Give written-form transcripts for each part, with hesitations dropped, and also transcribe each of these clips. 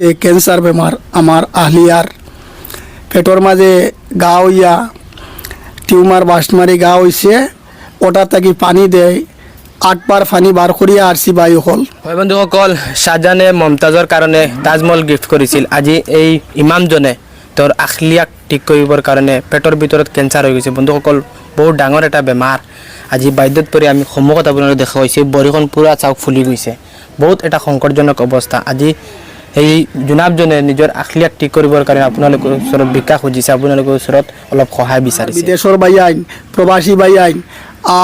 যে ক্যান্সার বেমার আমার আহলিয়ার পেটর মাঝে গা হইয়া টিউমার বাস্ট মারি গা হইছে ওটা তাকি পানি দেয় 8 বার পানি বার করিয়া আরসি বায়ু হল। বন্ধুসকল শাহজাহানে মমতাজর কারণে তাজমহল গিফট করেছিল। আজি এই ইমামজনে তোর আখলিয়াক ঠিক কৰিবৰ কাৰণে পেটৰ ভিতৰত কেঞ্চাৰ হৈ গৈছে। বন্ধুসকল বহুত ডাঙৰ এটা বেমাৰ। আজি বাধ্যত পৰি আমি সন্মুখত আপোনালোকে দেখা হৈছে বৰিখন পুৰা চাওক ফুলি গৈছে। বহুত এটা সংকটজনক অৱস্থা। আজি এই জুনাবজনে নিজৰ আখলিয়াক ঠিক কৰিবৰ কাৰণে আপোনালোকৰ ওচৰত ভিক্ষা খুজিছে, আপোনালোকৰ ওচৰত অলপ সহায় বিচাৰিছে। বিদেশৰ বাইয়াইন প্রবাসী বাইয়াইন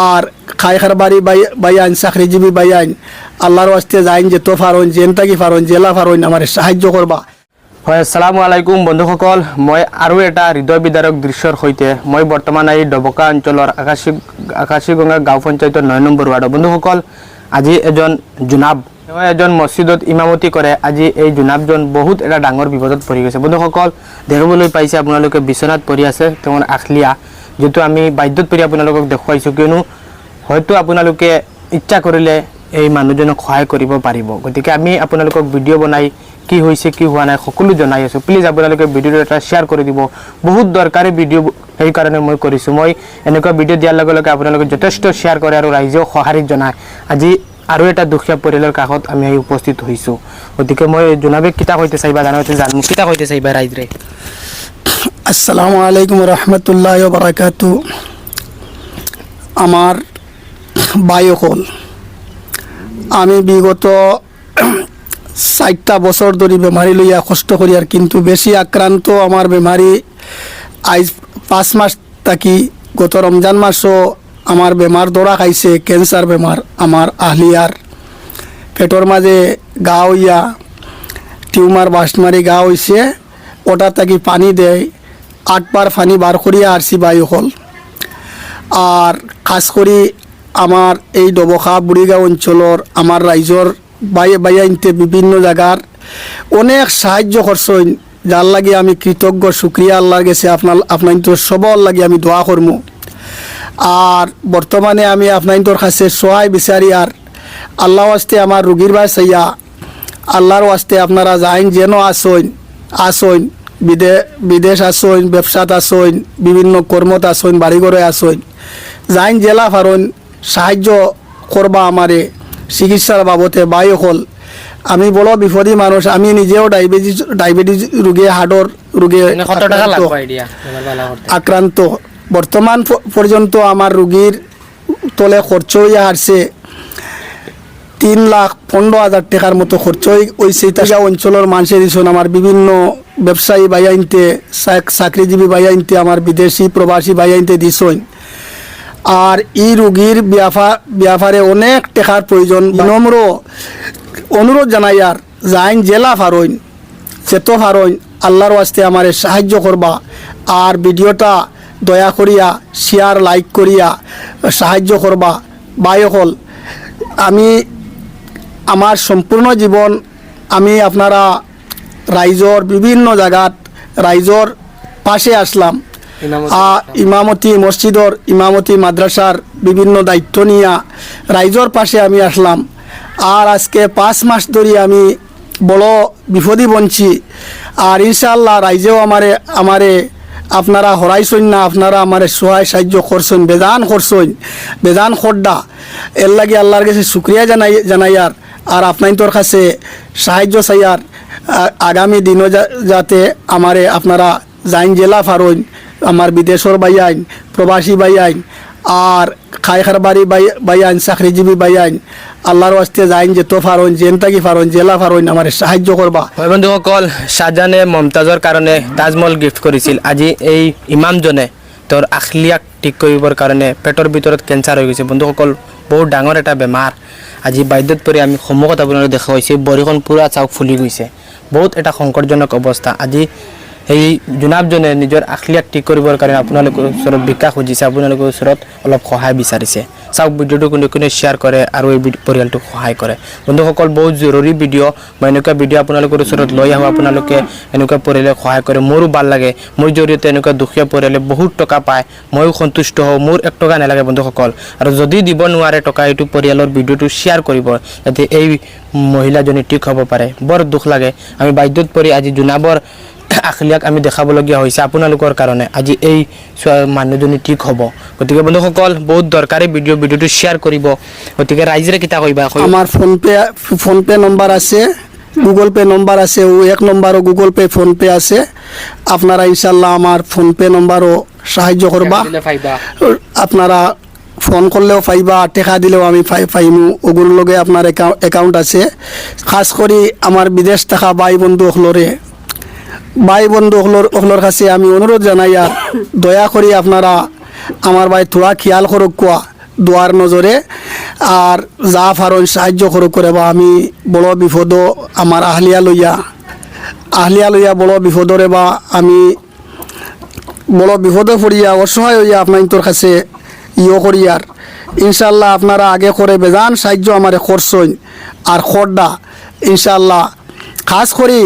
আর খাইখার বাড়ি বাইয়াইন চাকরিজীবী বাইয়াইন আল্লাহর ওয়াস্তে যাইন যে তো ফারন জেনতাকি ফারন জেলা ফারন আমার সাহায্য করবা। হয়, আসসালামু আলাইকুম বন্ধুসকল। মই আৰু এটা হৃদয় বিদাৰক দৃশ্যৰ সৈতে মই বৰ্তমান এই ডবকা অঞ্চলৰ আকাশীগঙ্গা গাঁও পঞ্চায়তৰ 9 নম্বৰ ৱাৰ্ড। বন্ধুসকল আজি এজন জুনাব এজন মছজিদত ইমামতি কৰে। আজি এই জুনাবজন বহুত এটা ডাঙৰ বিপদত পৰি গৈছে। বন্ধুসকল দেখিবলৈ পাইছে আপোনালোকে বিচনাত পৰি আছে তেওঁৰ আখলিয়া, যেটো আমি বাধ্যত পৰি আপোনালোকক দেখুৱাইছোঁ, কিয়নো হয়তো আপোনালোকে ইচ্ছা কৰিলে এই মানুহজনক সহায় কৰিব পাৰিব। গতিকে আমি আপোনালোকক ভিডিঅ' বনাই কি হৈছে কি হোৱা নাই সকলো জনাই আছোঁ। প্লিজ আপোনালোকে ভিডিঅ'টো এটা শ্বেয়াৰ কৰি দিব। বহুত দৰকাৰী ভিডিঅ' সেইকাৰণে মই কৰিছোঁ। মই এনেকুৱা ভিডিঅ' দিয়াৰ লগে লগে আপোনালোকে যথেষ্ট শ্বেয়াৰ কৰে আৰু ৰাইজেও সঁহাৰি জনায়। আজি আৰু এটা দুখীয়া পৰিয়ালৰ কাষত আমি আহি উপস্থিত হৈছোঁ। গতিকে মই জনাবে কিতা কৈতে চাইবা জানাতে জানো কিতা কৈতে চাইবা ৰাইজৰে। আসসালামু আলাইকুম রহমতুল্লাহ বারাকাতু। আমার বায়ু হল আমি বিগত 4টা বছর ধরে বেমারি লইয়া কষ্ট করি, আর কিন্তু বেশি আক্রান্ত আমার বেমারি আজ 5 মাস থাকি গত রমজান মাসও আমার বেমার ধরা খাইছে ক্যান্সার বেমার আমার আহলিয়ার পেটর মাঝে গা হইয়া টিউমার বাস্ট মারি গা হইছে ওটা তাকি পানি দেয় 8 বার পানি বার করিয়া আরসি বায়ু হল। আর খাস করি আমার এই ডবকা বুড়িগাঁও অঞ্চলের আমার রাইজর বাইয়াইনতে বিভিন্ন জায়গার অনেক সাহায্য করছেন, যার লাগে আমি কৃতজ্ঞ শুক্রিয়া আল্লাহর গেছে। আপনার তো সবর লাগে আমি দোয়া করবো। আর বর্তমানে আমি আপনার কাছে সহায় বিচারি, আর আল্লাহ ওয়াস্তে আমার রুগীর বাই চাইয়া আল্লাহর ওয়াস্তে আপনারা যাইন যেন আসইন বিদেশ আসইন, ব্যবসাত আসইন, বিভিন্ন কর্মত আসইন, বাড়িঘরে আসইন, যাইন জেলা ফারইন সাহায্য করবা আমারে চিকিৎসার বাবদে বায়ু হল। আমি বড় বিপদী মানুষ, আমি নিজেও ডায়াবেটিস রোগে হার্টর রোগে আক্রান্ত। বর্তমান পর্যন্ত আমার রোগীর তলে খরচ হইয়া আসছে 3,15,000 টাকার মতো খরচ হয়েছে। তাই অঞ্চলের মানুষের দিচ্ছেন, আমার বিভিন্ন ব্যবসায়ী বাইয়াইনতে চাকরিজীবী বাইয়াইনতে আমার বিদেশি প্রবাসী বাইয়াইনতে দিচ্ছেন। আর এই রোগীর ব্যাপারে অনেক টাকার প্রয়োজন। বিনম্র অনুরোধ জানাই, আর যাইন জেলা ফারইন চেতো ফারইন আল্লাহর ওয়াস্তে আমার সাহায্য করবা। আর ভিডিওটা দয়া করিয়া শেয়ার লাইক করিয়া সাহায্য করবা। বায়ু হল আমি আমার সম্পূর্ণ জীবন আমি আপনারা রাইজর বিভিন্ন জায়গাত রাইজর পাশে আসলাম। ইমামতি মসজিদর ইমামতি মাদ্রাসার বিভিন্ন দায়িত্ব নিয়ে রাইজর পাশে আমি আসলাম। আর আজকে 5 মাস ধরে আমি বড় বিপদী বনছি। আর ইনশাআল্লাহ রাইজেও আমারে আপনারা হরাইছেন না, আপনারা আমার সহায় সাহায্য করছেন, বেদান খোড্ডা এর লাগে আল্লাহর কাছে শুক্রিয়া জানাইয়ার। আর আপনার কাছে সাহায্য চাইয়ার আগামী দিনও যাতে আমারে আপনারা যাইন জেলা ফারইন, আমার বিদেশর বাইয়াইন প্রবাসী বাইয়াইন আর খাইখার বাড়ি বাইয়াইন চাকরিজীবী বাইয়াইন আল্লাহর ওয়াস্তে যাইন যে তো ফারইন জেনতাকি ফারইন জেলা ফারইন আমার সাহায্য করবা। হয় বন্ধুসকল শাহজাহানে মমতাজৰ কাৰণে তাজমহল গিফট কৰিছিল। আজি এই ইমামজনে তোৰ আখলিয়াক ঠিক কৰিবৰ কাৰণে পেটৰ ভিতৰত কেঞ্চাৰ হৈ গৈছে। বন্ধুসকল বহুত ডাঙৰ এটা বেমাৰ। আজি বাধ্যত পৰি আমি সন্মুখত আপোনালোকে দেখা হৈছে বৰিখন পুৰা চাওক ফুলি গৈছে। বহুত এটা সংকটজনক অৱস্থা। আজি এই জুনাবজনে নিজৰ আখলিয়াক ঠিক কৰিবৰ কাৰণে আপোনালোকৰ ওচৰত ভিক্ষা খুজিছে, আপোনালোকৰ ওচৰত অলপ সহায় বিচাৰিছে। চাওক ভিডিঅ'টো কোনে কোনে শ্বেয়াৰ কৰে আৰু এই পৰিয়ালটোক সহায় কৰে বন্ধুসকল বহুত জৰুৰী ভিডিঅ' মই এনেকুৱা ভিডিঅ' আপোনালোকৰ ওচৰত লৈ আহোঁ আপোনালোকে এনেকুৱা পৰিয়ালক সহায় কৰে মোৰো ভাল লাগে মোৰ জৰিয়তে এনেকুৱা দুখীয়া পৰিয়ালে বহুত টকা পায় ময়ো সন্তুষ্ট হওঁ মোৰ 1 টকা নালাগে বন্ধুসকল আৰু যদি দিব নোৱাৰে টকা এইটো পৰিয়ালৰ ভিডিঅ'টো শ্বেয়াৰ কৰিব যাতে এই মহিলাজনী ঠিক হ'ব পাৰে বৰ দুখ লাগে আমি বাধ্যত পৰি আজি জোনাবৰ আখলিয়াক আমি দেখাবলগীয়া হৈছে আপোনালোকৰ কাৰণে আজি এই মানুহজনী ঠিক হ'ব গতিকে বন্ধুসকল বহুত দৰকাৰী ভিডিঅ'টো শ্বেয়াৰ কৰিব গতিকে ৰাইজৰে কিতা কইবা আমার ফোনপে নম্বর আছে গুগল পে নম্বর আছে ও 1 নম্বরও গুগল পে ফোনপে আছে আপনারা ইনশাল্লাহ আমার ফোনপে নম্বরও সাহায্য করবা আপনারা ফোন করলেও পাইবা টেকা দিলেও আমি পাইমু ওগুলোর লগে আপনার অ্যাকাউন্ট আছে খাস করে আমার বিদেশ থাকা ভাই বন্ধু ওগুলোর কাছে আমি অনুরোধ জানাই আর দয়া করে আপনারা আমার ভাই থোড়া খেয়াল করুক কোয়া দোয়ার নজরে আর যা ফারণ সাহায্য করুক করে বা আমি বড় বিপদ আমার আহলিয়া লইয়া বড় বিপদরে বা আমি বড় বিপদে পড়িয়া অসহায় হইয়া আপনার তোর কাছে করিয়ার ইনশাল্লাহ আপনারা আগে করে বেজান সাহায্য আমারে করছেন আর খরডা ইনশাল্লাহ খাস করে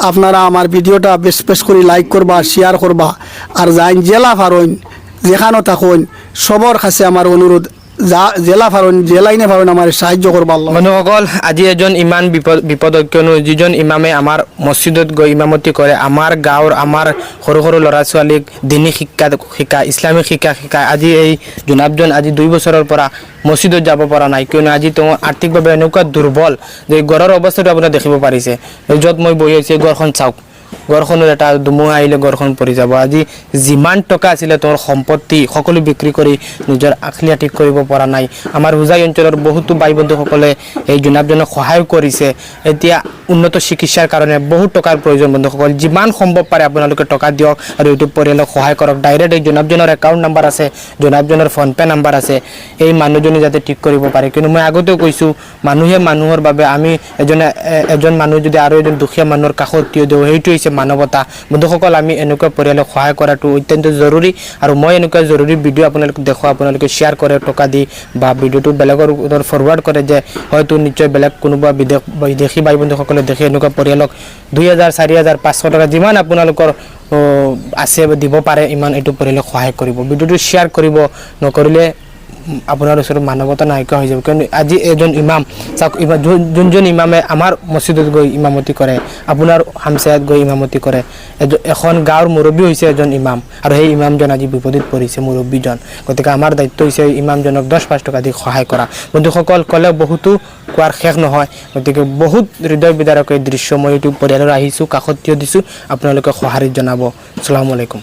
আপনারা আমার ভিডিওটা বেশ করে লাইক করবা শেয়ার করবা আর যাইন জেলা ফারণ যেখানে থাকুন সবর কাছে আমার অনুরোধ জেলা ফারণ জেলাইনে ফারণ আমার সাহায্য করবা বন্ধুসকল আজি এজন ইমান বিপদত কিয়নো যিজন ইমামে আমাৰ মছজিদত গৈ ইমামতি কৰে আমাৰ গাঁৱৰ আমাৰ সৰু সৰু ল'ৰা ছোৱালীক দিনী শিক্ষা ইছলামিক শিক্ষা আজি এই জোনাবজন আজি 2 বছৰৰ পৰা মছজিদত যাব পৰা নাই কিয়নো আজি তেওঁ আৰ্থিকভাৱে এনেকুৱা দুৰ্বল যে ঘৰৰ অৱস্থাটো আপোনাৰ দেখিব পাৰিছে য'ত মই বহি আছোঁ ঘৰখন চাওক ঘৰখনৰ এটা ধুমুহা আহিলে ঘৰখন পৰি যাব আজি যিমান টকা আছিলে তেওঁৰ সম্পত্তি সকলো বিক্ৰী কৰি নিজৰ আখলিয়া ঠিক কৰিব পৰা নাই আমাৰ হুজাই অঞ্চলৰ বহুতো ভাই বন্ধুসকলে এই জোনাবজনক সহায় কৰিছে এতিয়া উন্নত চিকিৎসাৰ কাৰণে বহুত টকাৰ প্ৰয়োজন বন্ধুসকল যিমান সম্ভৱ পাৰে আপোনালোকে টকা দিয়ক আৰু এইটো পৰিয়ালক সহায় কৰক ডাইৰেক্ট এই জোনাবজনৰ একাউণ্ট নাম্বাৰ আছে জোনাবজনৰ ফোনপে নাম্বাৰ আছে এই মানুহজনী যাতে ঠিক কৰিব পাৰে কিন্তু মই আগতেও কৈছোঁ মানুহে মানুহৰ বাবে আমি এজন মানুহ যদি আৰু এজন দুখীয়া মানুহৰ কাষত থিয় দিওঁ সেইটো হৈছে মানৱতা বন্ধুসকল আমি এনেকুৱা পৰিয়ালক সহায় কৰাটো অত্যন্ত জৰুৰী আৰু মই এনেকুৱা জৰুৰী ভিডিঅ' আপোনালোকক দেখুৱা আপোনালোকে শ্বেয়াৰ কৰে টকা দি বা ভিডিঅ'টো বেলেগৰ ফৰৱাৰ্ড কৰে যে হয়তো নিশ্চয় বেলেগ কোনোবা বিদেশী ভাই বন্ধুসকলে দেখে এনেকুৱা পৰিয়ালক 2000 4000 500 টকা যিমান আপোনালোকৰ আছে দিব পাৰে ইমান এইটো পৰিয়ালক সহায় কৰিব ভিডিঅ'টো শ্বেয়াৰ কৰিব নকৰিলে আপোনাৰ ওচৰত মানৱতা নাইকিয়া হৈ যাব কাৰণ আজি এজন ইমাম চাওক যোনজন ইমামে আমাৰ মছজিদত গৈ ইমামতি কৰে আপোনাৰ হামচায়াত গৈ ইমামতি কৰে এখন গাঁৱৰ মুৰব্বী হৈছে এজন ইমাম আৰু সেই ইমামজন আজি বিপদত পৰিছে মুৰব্বীজন গতিকে আমাৰ দায়িত্ব হৈছে ইমামজনক 10-5 টকা দি সহায় কৰা বন্ধুসকল ক'লে বহুতো কোৱাৰ শেষ নহয় গতিকে বহুত হৃদয় বিদাৰক এই দৃশ্য মই এইটো পৰিয়ালৰ আহিছোঁ কাষত থিয় দিছোঁ আপোনালোকে সঁহাৰি জনাব আসসালামু আলাইকুম